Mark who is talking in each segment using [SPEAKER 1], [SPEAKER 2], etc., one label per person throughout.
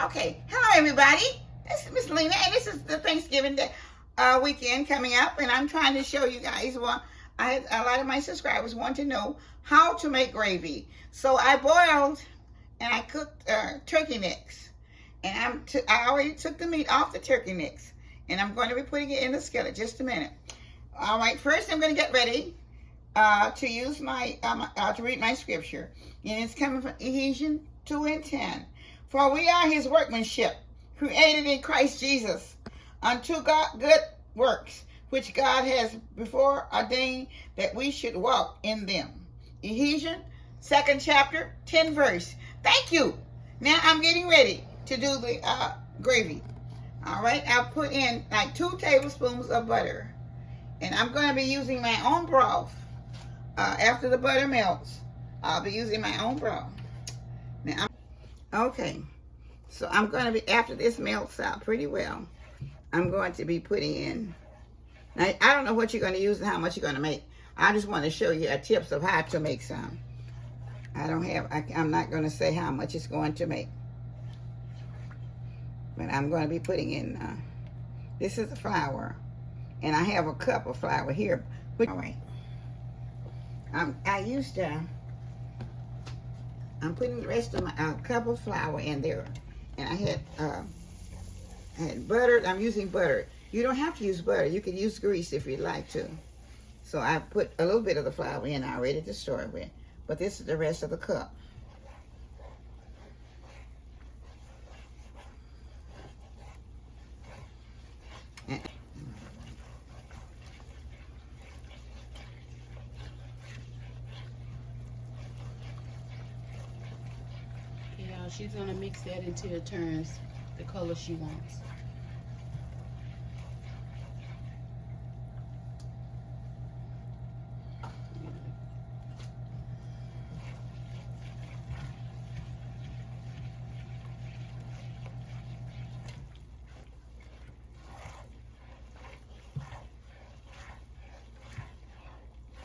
[SPEAKER 1] Okay, hello everybody. This is Miss Lena, and this is the Thanksgiving Day, weekend coming up, and I'm trying to show you guys. Well, a lot of my subscribers want to know how to make gravy. So I boiled and I cooked turkey necks, and I already took the meat off the turkey necks, and I'm going to be putting it in the skillet. Just a minute. All right, first I'm going to get ready to use my to read my scripture, and it's coming from Ephesians 2:10. For we are His workmanship, created in Christ Jesus, unto God good works, which God has before ordained that we should walk in them. Ephesians 2nd chapter, 10 verse. Thank you. Now I'm getting ready to do the gravy. All right, I'll put in like 2 tablespoons of butter, and I'm going to be using my own broth. After the butter melts, I'll be using my own broth. Now, okay, so I'm going to be, after this melts out pretty well, I'm going to be putting in, now I don't know what you're going to use and how much you're going to make. I just want to show you tips of how to make some. I'm not going to say how much it's going to make. But I'm going to be putting in, this is the flour, and I have a cup of flour here. All right. I'm putting the rest of my cup of flour in there, and I had butter. I'm using butter. You don't have to use butter. You can use grease if you'd like to. So I put a little bit of the flour in already to start with, but this is the rest of the cup.
[SPEAKER 2] She's going to mix that until it turns the color she wants.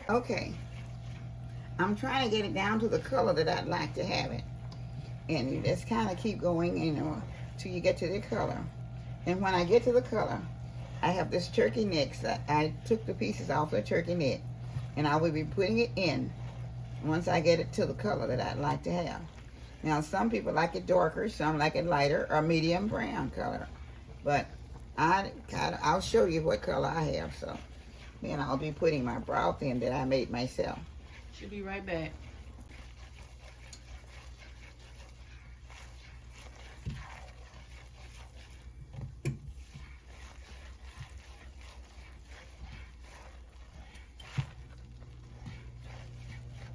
[SPEAKER 1] Okay, I'm trying to get it down to the color that I'd like to have it. And you just kind of keep going, till you get to the color. And when I get to the color, I have this turkey neck. So I took the pieces off the turkey neck, and I will be putting it in once I get it to the color that I'd like to have. Now, some people like it darker, some like it lighter or medium brown color. But I'll show you what color I have. So then I'll be putting my broth in that I made myself.
[SPEAKER 2] She'll be right back.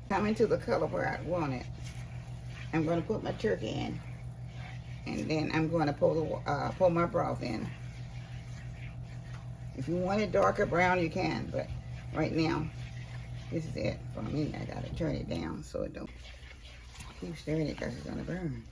[SPEAKER 1] Coming to the color where I want it, I'm going to put my turkey in, and then I'm going to pour my broth in. If you want it darker brown, you can, but right now, this is it for me. I got to turn it down so it don't keep stirring it because it's going to burn.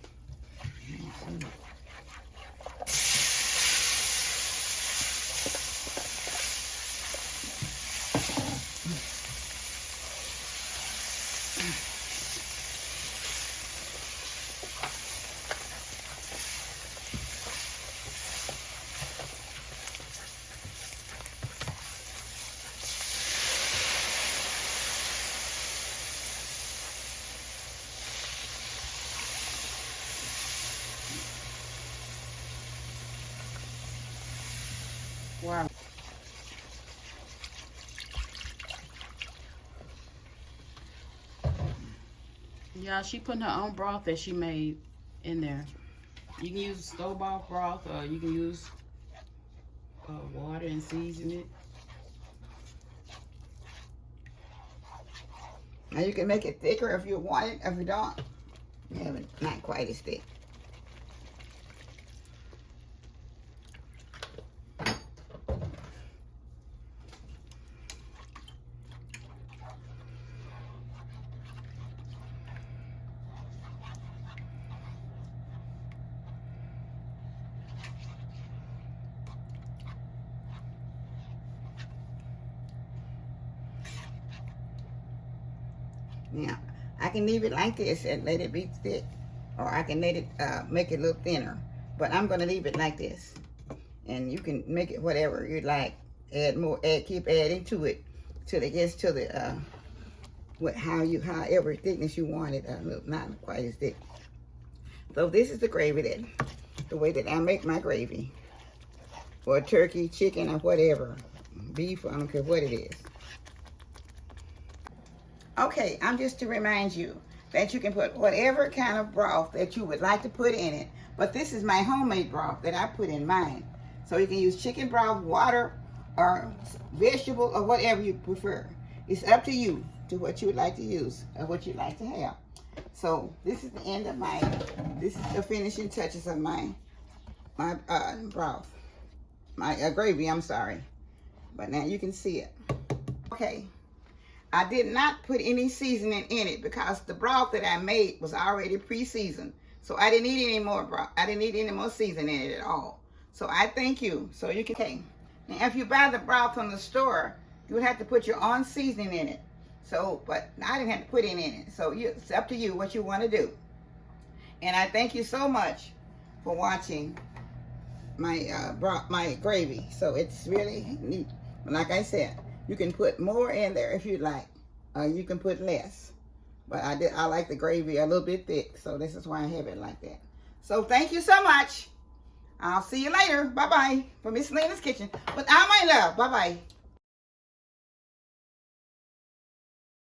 [SPEAKER 1] Wow.
[SPEAKER 2] Yeah, she putting her own broth that she made in there. You can use store-bought broth, or you can use water and season it.
[SPEAKER 1] Now you can make it thicker if you want it. If you don't, you have it not quite as thick. Now, I can leave it like this and let it be thick, or I can let it make it a little thinner. But I'm going to leave it like this. And you can make it whatever you like. Add more, keep adding to it till it gets to the, however thickness you want it. Not quite as thick. So this is the gravy the way that I make my gravy. For turkey, chicken, or whatever. Beef, I don't care what it is. Okay, I'm just to remind you that you can put whatever kind of broth that you would like to put in it. But this is my homemade broth that I put in mine. So you can use chicken broth, water, or vegetable, or whatever you prefer. It's up to you to what you would like to use or what you'd like to have. So this is the end of this is the finishing touches of my broth. My gravy, I'm sorry. But now you can see it. Okay. I did not put any seasoning in it because the broth that I made was already pre-seasoned. So I didn't need any more broth. I didn't need any more seasoning in it at all. So I thank you. So you can, okay. Now if you buy the broth from the store, you would have to put your own seasoning in it. So, but I didn't have to put any in it. So it's up to you what you want to do. And I thank you so much for watching my my gravy. So it's really neat. But like I said, you can put more in there if you'd like. You can put less. But I like the gravy a little bit thick. So this is why I have it like that. So thank you so much. I'll see you later. Bye-bye. From Miss Lena's Kitchen. With all my love. Bye-bye.